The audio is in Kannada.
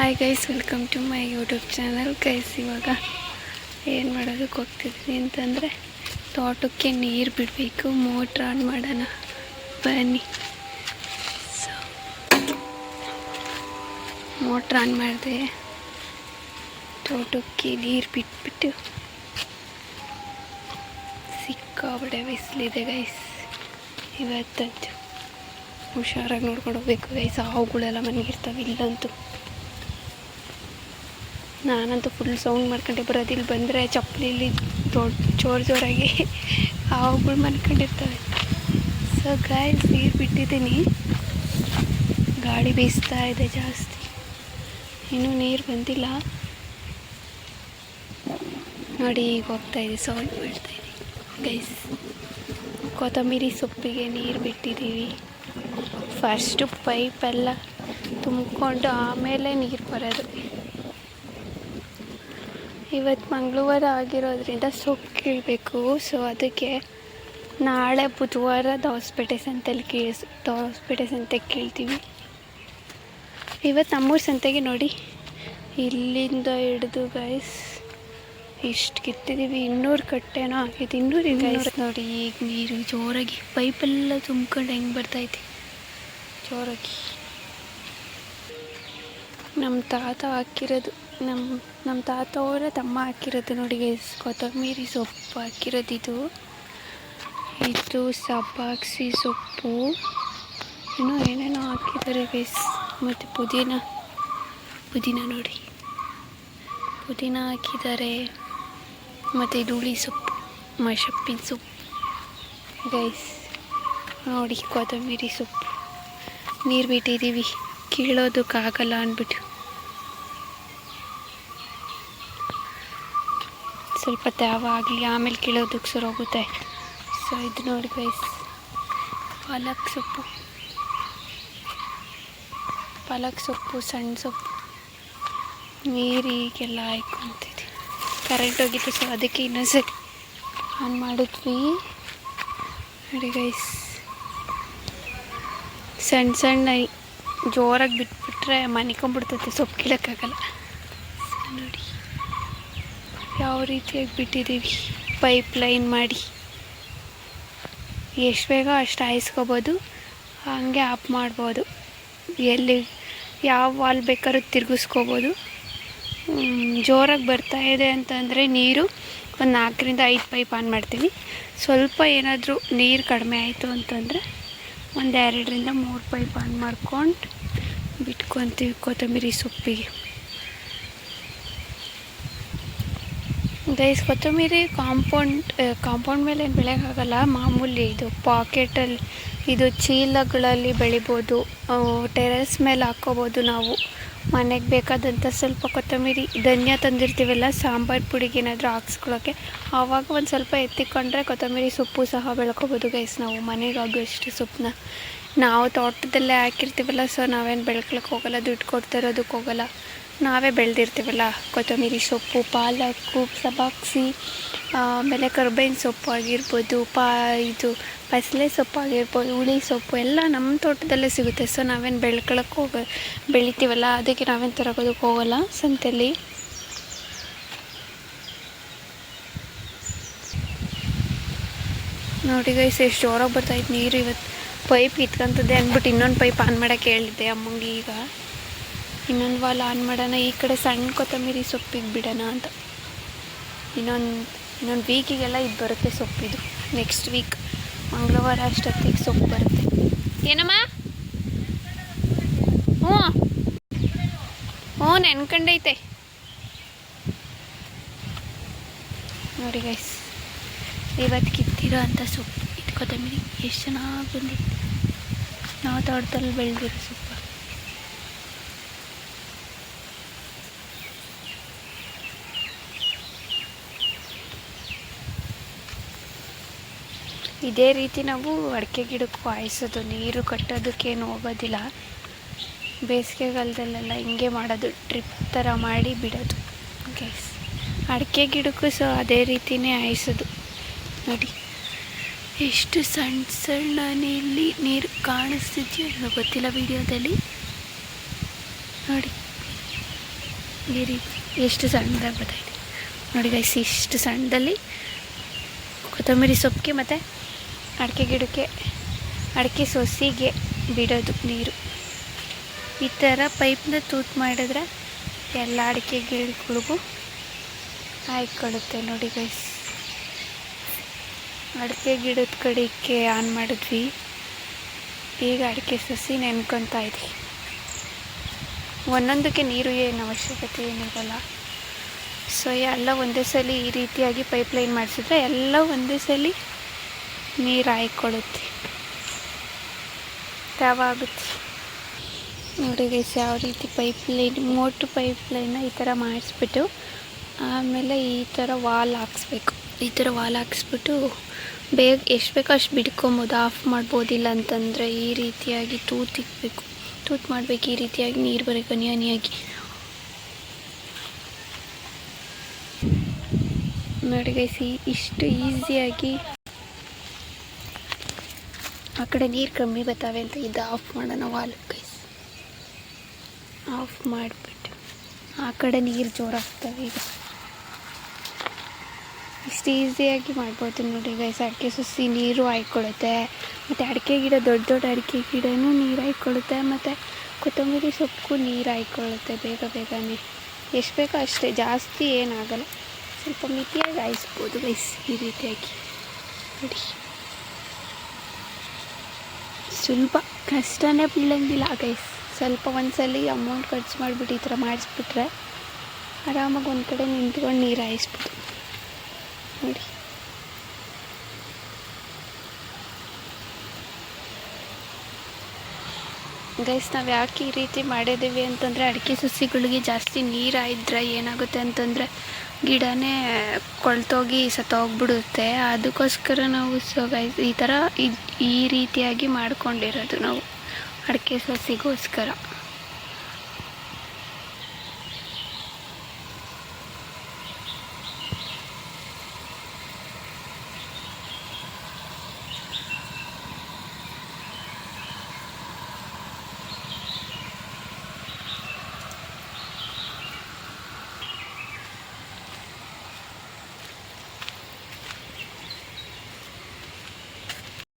Hi guys, welcome to my YouTube channel. Guys, ಇವಾಗ ಏನು ಮಾಡೋದಕ್ಕೆ ಹೋಗ್ತಿದ್ದೀನಿ ಅಂತಂದರೆ ತೋಟಕ್ಕೆ ನೀರು ಬಿಡಬೇಕು. ಮೋಟ್ರ್ ಆನ್ ಮಾಡೋಣ ಬನ್ನಿ. ಸೊ ಮೋಟ್ರ್ ಆನ್ ಮಾಡಿದೆ, ತೋಟಕ್ಕೆ ನೀರು ಬಿಟ್ಬಿಟ್ಟು ಸಿಕ್ಕಾಬಡೆ ಬಿಸಿಲಿದೆ ಗೈಸ್. ಇವತ್ತಂತೂ ಹುಷಾರಾಗಿ ನೋಡ್ಕೊಂಡು ಹೋಗ್ಬೇಕು ಗೈಸ್. ಹಾವುಗಳೆಲ್ಲ ಮನೆಗಿರ್ತವೆ. ಇಲ್ಲಂತೂ ನಾನಂತೂ ಫುಲ್ ಸೌಂಡ್ ಮಾಡ್ಕೊಂಡೆ ಬರೋದು. ಇಲ್ಲಿ ಬಂದರೆ ಚಪ್ಪಲಿಲಿ ಜೋರಾಗಿ ಹಾವುಗಳು ಮನ್ಕೊಂಡಿರ್ತವೆ. ಸೊ ಗೈಸ್, ನೀರು ಬಿಟ್ಟಿದ್ದೀನಿ, ಗಾಳಿ ಬೀಸ್ತಾ ಇದೆ ಜಾಸ್ತಿ. ಇನ್ನೂ ನೀರು ಬಂದಿಲ್ಲ ನೋಡಿ. ಈಗ ಹೋಗ್ತಾಯಿದೆ, ಸೌಂಡ್ ಮಾಡ್ತಾಯಿದೆ ಗೈಸ್. ಕೊತ್ತಂಬರಿ ಸೊಪ್ಪಿಗೆ ನೀರು ಬಿಟ್ಟಿದ್ದೀವಿ. ಫಸ್ಟು ಪೈಪೆಲ್ಲ ತುಂಬಿಕೊಂಡು ಆಮೇಲೆ ನೀರು ಬರೋದು. ಇವತ್ತು ಮಂಗಳವಾರ ಆಗಿರೋದ್ರಿಂದ ಸೊಪ್ಪು ಕೀಳಬೇಕು. ಸೊ ಅದಕ್ಕೆ ನಾಳೆ ಬುಧವಾರ ದವಸಪೇಟೆ ಸಂತೆಗೆ ಕೀಳ್ತೀವಿ. ಇವತ್ತು ನಮ್ಮೂರು ಸಂತೆಗೆ ನೋಡಿ, ಇಲ್ಲಿಂದ ಹಿಡಿದು ಗೈಸ್ ಇಷ್ಟು ಕಿತ್ತಿದ್ದೀವಿ. 200 ಕಟ್ಟೆನೋ ಆಗಿದೆ. 200 ಗೈಸ್ ನೋಡಿ. ಈಗ ನೀರು ಜೋರಾಗಿ ಪೈಪೆಲ್ಲ ತುಂಬ್ಕೊಂಡು ಹೆಂಗೆ ಬರ್ತೈತಿ ಜೋರಾಗಿ. ನಮ್ಮ ತಾತ ಹಾಕಿರೋದು, ನಮ್ಮ ತಾತ ಅವರ ತಮ್ಮ ಹಾಕಿರೋದು ನೋಡಿ ಗೈಸ್. ಕೊತ್ತಂಬರಿ ಸೊಪ್ಪು ಹಾಕಿರೋದು. ಇದು ಸಬ್ಬಾಕ್ಸಿ ಸೊಪ್ಪು, ಇನ್ನೂ ಏನೇನೋ ಹಾಕಿದ್ದಾರೆ ಗೈಸ್. ಮತ್ತು ಪುದೀನ ನೋಡಿ, ಪುದೀನ ಹಾಕಿದ್ದಾರೆ. ಮತ್ತು ಇದು ಹುಳಿ ಸೊಪ್ಪು, ಮಶಪ್ಪಿನ ಸೊಪ್ಪು ಗೈಸ್ ನೋಡಿ. ಕೊತ್ತಂಬರಿ ಸೊಪ್ಪು ನೀರು ಬಿಟ್ಟಿದ್ದೀವಿ, ಕೀಳೋದಕ್ಕಾಗಲ್ಲ ಅಂದ್ಬಿಟ್ಟು. ಸ್ವಲ್ಪ ತ್ಯಾವ ಆಗಲಿ, ಆಮೇಲೆ ಕೀಳೋದಕ್ಕೆ ಶುರು ಹೋಗುತ್ತೆ. ಸೊ ಇದು ನೋಡಿ ಗೈಸ್, ಪಾಲಕ್ ಸೊಪ್ಪು, ಸಣ್ಣ ಸೊಪ್ಪು. ನೀರಿಗೆಲ್ಲ ಹಾಯ್ಕೊಂತಿದ್ವಿ. ಕರೆಂಟ್ ಹೋಗಿತ್ತು, ಸೊ ಅದಕ್ಕೆ ಇನ್ನೊಂದ್ಸರಿ ಆನ್ ಮಾಡಿದ್ವಿ ನೋಡಿ ಗೈಸ್. ಸಣ್ಣ ಜೋರಾಗಿ ಬಿಟ್ಬಿಟ್ರೆ ಮನಿಕೊಂಡ್ಬಿಡ್ತೈತೆ, ಸೊಪ್ಪು ಕೀಳೋಕ್ಕಾಗಲ್ಲ. ನೋಡಿ ಯಾವ ರೀತಿಯಾಗಿ ಬಿಟ್ಟಿದ್ದೀವಿ, ಪೈಪ್ ಲೈನ್ ಮಾಡಿ. ಎಷ್ಟು ಬೇಗ ಅಷ್ಟು ಹಾಯಿಸ್ಕೋಬೋದು, ಹಾಗೆ ಆಫ್ ಮಾಡ್ಬೋದು. ಎಲ್ಲಿ ಯಾವ ವಾಲ್ ಬೇಕಾದ್ರೂ ತಿರುಗಿಸ್ಕೋಬೋದು. ಜೋರಾಗಿ ಬರ್ತಾಯಿದೆ ಅಂತಂದರೆ ನೀರು ಒಂದು 4ರಿಂದ 5 ಪೈಪ್ ಆನ್ ಮಾಡ್ತೀವಿ. ಸ್ವಲ್ಪ ಏನಾದರೂ ನೀರು ಕಡಿಮೆ ಆಯಿತು ಅಂತಂದರೆ ಒಂದು 2ರಿಂದ 3 ಪೈಪ್ ಆನ್ ಮಾಡ್ಕೊಂಡು ಬಿಟ್ಕೊತೀವಿ ಕೊತ್ತಂಬರಿ ಸೊಪ್ಪಿಗೆ. ಗೈಸ್, ಕೊತ್ತಂಬರಿ ಕಾಂಪೌಂಡ್ ಮೇಲೆ ಏನು ಬೆಳೆಯೋಕ್ಕಾಗಲ್ಲ. ಮಾಮೂಲಿ ಇದು ಪಾಕೆಟಲ್ಲಿ, ಇದು ಚೀಲಗಳಲ್ಲಿ ಬೆಳಿಬೋದು. ಟೆರೆಸ್ ಮೇಲೆ ಹಾಕ್ಕೋಬೋದು. ನಾವು ಮನೆಗೆ ಬೇಕಾದಂಥ ಸ್ವಲ್ಪ ಕೊತ್ತಂಬರಿ, ಧನಿಯಾ ತಂದಿರ್ತೀವಲ್ಲ, ಸಾಂಬಾರು ಪುಡಿಗೆ ಏನಾದರೂ ಹಾಕ್ಸ್ಕೊಳ್ಳೋಕ್ಕೆ, ಆವಾಗ ಒಂದು ಸ್ವಲ್ಪ ಎತ್ತಿಕೊಂಡ್ರೆ ಕೊತ್ತಂಬರಿ ಸೊಪ್ಪು ಸಹ ಬೆಳ್ಕೊಬೋದು ಗೈಸ್. ನಾವು ಮನೆಗಾಗುವಷ್ಟು ಸೊಪ್ಪನ್ನ ನಾವು ತೋಟದಲ್ಲೇ ಹಾಕಿರ್ತೀವಲ್ಲ. ಸೊ ನಾವೇನು ಬೆಳ್ಕೊಳಕ್ಕೆ ಹೋಗಲ್ಲ, ದುಡ್ಡು ಕೊಡ್ತಿರೋದಕ್ಕೆ ಹೋಗಲ್ಲ. ನಾವೇ ಬೆಳೆದಿರ್ತೀವಲ್ಲ ಕೊತ್ತಂಬರಿ ಸೊಪ್ಪು, ಪಾಲಕ್ಕು, ಸಬ್ಬಾಕ್ಸಿ, ಆಮೇಲೆ ಕರ್ಬೇವಿನ ಸೊಪ್ಪು ಆಗಿರ್ಬೋದು, ಇದು ಬಸಳೆ ಸೊಪ್ಪು ಆಗಿರ್ಬೋದು, ಹುಳಿ ಸೊಪ್ಪು ಎಲ್ಲ ನಮ್ಮ ತೋಟದಲ್ಲೇ ಸಿಗುತ್ತೆ. ಸೊ ನಾವೇನು ಬೆಳ್ಕೊಳಕ್ಕೆ ಬೆಳಿತೀವಲ್ಲ, ಅದಕ್ಕೆ ನಾವೇನು ತರೋದಕ್ಕೆ ಹೋಗಲ್ಲ ಸಂತೆಯಲ್ಲಿ. ನೋಡಿ ಗೈಸ್, ಎಷ್ಟು ಜೋರಾಗಿ ಬರ್ತಾಯಿತ್ತು ನೀರು. ಇವತ್ತು ಪೈಪ್ ಕಿತ್ಕೊಂತದ್ದೆ ಅಂದ್ಬಿಟ್ಟು ಇನ್ನೊಂದು ಪೈಪ್ ಆನ್ ಮಾಡೋಕ್ಕೆ ಹೇಳಿದ್ದೆ ಅಮ್ಮಂಗೆ. ಈಗ ಇನ್ನೊಂದು ವಾಲ್ ಆನ್ ಮಾಡೋಣ, ಈ ಕಡೆ ಸಣ್ಣ ಕೊತ್ತಂಬರಿ ಸೊಪ್ಪಿಗೆ ಬಿಡೋಣ ಅಂತ. ಇನ್ನೊಂದು ವೀಕಿಗೆಲ್ಲ ಇದು ಬರುತ್ತೆ ಸೊಪ್ಪಿದು. ನೆಕ್ಸ್ಟ್ ವೀಕ್ ಮಂಗಳವಾರ ಅಷ್ಟೊತ್ತಿಗೆ ಸೊಪ್ಪು ಬರುತ್ತೆ. ಏನಮ್ಮ? ಹ್ಞೂ ನೆನ್ಕೊಂಡೈತೆ ನೋಡಿ ಗೈಸ್. ಇವತ್ತು ಕಿತ್ತಿರೋ ಅಂಥ ಸೊಪ್ಪು, ಇದು ಕೊತ್ತಂಬರಿ ಎಷ್ಟು ಚೆನ್ನಾಗಿ ಬಂದಿತ್ತು. ನಾವು ತೋಟದಲ್ಲಿ ಬೆಳೆದಿರೋ ಸೊಪ್ಪು. ಇದೇ ರೀತಿ ನಾವು ಅಡಿಕೆ ಗಿಡಕ್ಕೂ ಹಾಯಿಸೋದು. ನೀರು ಕಟ್ಟೋದಕ್ಕೇನು ಹೋಗೋದಿಲ್ಲ. ಬೇಸಿಗೆಗಾಲದಲ್ಲೆಲ್ಲ ಹಿಂಗೆ ಮಾಡೋದು, ಡ್ರಿಪ್ ಥರ ಮಾಡಿ ಬಿಡೋದು ಗೈಸ್. ಅಡಿಕೆ ಗಿಡಕ್ಕೂ ಸಹ ಅದೇ ರೀತಿಯೇ ಹಾಯಿಸೋದು. ನೋಡಿ ಎಷ್ಟು ಸಣ್ಣ ನೀರು ಕಾಣಿಸ್ತಿದೆಯೋ ಗೊತ್ತಿಲ್ಲ ವಿಡಿಯೋದಲ್ಲಿ. ನೋಡಿ ಈ ರೀತಿ ಎಷ್ಟು ಸಣ್ಣದಾಗಿ ಬರ್ತಾಯಿದೆ ನೋಡಿ ಗೈಸ್. ಇಷ್ಟು ಸಣ್ಣದಲ್ಲಿ ಕೊತ್ತಂಬರಿ ಸೊಪ್ಪಿಗೆ ಮತ್ತು ಅಡಿಕೆ ಗಿಡಕ್ಕೆ, ಅಡಿಕೆ ಸೊಸಿಗೆ ಬಿಡೋದು ನೀರು. ಈ ಥರ ಪೈಪ್ನ ತೂತು ಮಾಡಿದ್ರೆ ಎಲ್ಲ ಅಡಿಕೆ ಗಿಡಗಳಿಗೂ ಹಾಯ್ಕೊಳ್ಳುತ್ತೆ ನೋಡಿ ಗೈಸ್. ಅಡಿಕೆ ಗಿಡದ ಕಡೆಗೆ ಆನ್ ಮಾಡಿದ್ವಿ, ಈಗ ಅಡಿಕೆ ಸಸಿ ನೆನ್ಕೊತಾ ಇದ್ವಿ. ಒಂದೊಂದಕ್ಕೆ ನೀರು ಏನು ಅವಶ್ಯಕತೆ ಏನಿರಲ್ಲ. ಸೊ ಎಲ್ಲ ಒಂದೇ ಸಲ ಈ ರೀತಿಯಾಗಿ ಪೈಪ್ಲೈನ್ ಮಾಡಿಸಿದ್ರೆ ಎಲ್ಲ ಒಂದೇ ಸಲ ನೀರು ಹಾಯ್ಕೊಳ್ಳುತ್ತೆ, ಆಗುತ್ತೆ ನೋಡಿ ಗೈಸ್. ಯಾವ ರೀತಿ ಪೈಪ್ಲೈನ್, ಮೋಟ್ರ್ ಪೈಪ್ಲೈನ್ನ ಈ ಥರ ಮಾಡಿಸ್ಬಿಟ್ಟು ಆಮೇಲೆ ಈ ಥರ ವಾಲ್ ಹಾಕ್ಸ್ಬೇಕು. ಈ ಥರ ವಾಲ್ ಹಾಕ್ಸ್ಬಿಟ್ಟು ಬೇಗ ಎಷ್ಟು ಬೇಕೋ ಅಷ್ಟು ಬಿಡ್ಕೊಬೋದು, ಆಫ್ ಮಾಡ್ಬೋದಿಲ್ಲ ಅಂತಂದರೆ ಈ ರೀತಿಯಾಗಿ ತೂತಿಕ್ಬೇಕು, ತೂತು ಮಾಡಬೇಕು. ಈ ರೀತಿಯಾಗಿ ನೀರು ಬರೋಕೆ ಹನಿ ಹನಿಯಾಗಿ ನೋಡಿ ಗೈಸ್. ಇಷ್ಟು ಈಸಿಯಾಗಿ ಆ ಕಡೆ ನೀರು ಕಮ್ಮಿ ಬರ್ತಾವೆ ಅಂತ ಇದು ಆಫ್ ಮಾಡೋಣ ವಾಲ್ ಗೈಸ್. ಆಫ್ ಮಾಡಿಬಿಟ್ಟು ಆ ಕಡೆ ನೀರು ಜೋರಾಗ್ತವೆ. ಈಗ ಇಷ್ಟು ಈಸಿಯಾಗಿ ಮಾಡ್ಬೋದು ನೋಡಿ ಗೈಸ್. ಅಡಿಕೆ ಸಸಿ ನೀರು ಹಾಯ್ಕೊಳ್ಳುತ್ತೆ, ಮತ್ತು ಅಡಿಕೆ ಗಿಡ, ದೊಡ್ಡ ದೊಡ್ಡ ಅಡಿಕೆ ಗಿಡನೂ ನೀರು ಹಾಯ್ಕೊಳ್ಳುತ್ತೆ, ಮತ್ತು ಕೊತ್ತಂಬರಿ ಸೊಪ್ಪು ನೀರು ಹಾಯ್ಕೊಳ್ಳುತ್ತೆ ಬೇಗನೆ. ಎಷ್ಟು ಬೇಕೋ ಅಷ್ಟೇ, ಜಾಸ್ತಿ ಏನಾಗಲ್ಲ, ಸ್ವಲ್ಪ ಮಿತಿಯಾಗಿ ಹಾಯಿಸ್ಬೋದು ಗೈಸ್. ಈ ರೀತಿಯಾಗಿ ನೋಡಿ, ಸ್ವಲ್ಪ ಕಷ್ಟನೇ ಬೀಳಂಗಿಲ್ಲ ಗೈಸ್. ಸ್ವಲ್ಪ ಒಂದ್ಸಲ ಅಮೌಂಟ್ ಖರ್ಚು ಮಾಡಿಬಿಟ್ಟು ಈ ಥರ ಮಾಡಿಸ್ಬಿಟ್ರೆ ಆರಾಮಾಗಿ ಒಂದು ಕಡೆ ನಿಂತ್ಕೊಂಡು ನೀರು ಹಾಯಿಸ್ಬೋದು ನೋಡಿ. ಗೈಸ್, ನಾವು ಯಾಕೆ ಈ ರೀತಿ ಮಾಡಿದ್ದೀವಿ ಅಂತಂದರೆ ಅಡಿಕೆ ಸಸಿಗಳಿಗೆ ಜಾಸ್ತಿ ನೀರು ಹಾಯಿದ್ರೆ ಏನಾಗುತ್ತೆ ಅಂತಂದರೆ ಗಿಡನೇ ಕೊಳ್ತೋಗಿ ಸತ್ತೋಗ್ಬಿಡುತ್ತೆ. ಅದಕ್ಕೋಸ್ಕರ ನಾವು ಗೈಸ್ ಈ ಥರ ಈ ರೀತಿಯಾಗಿ ಮಾಡ್ಕೊಂಡಿರೋದು ನಾವು ಅಡಿಕೆ ಸಸಿಗೋಸ್ಕರ.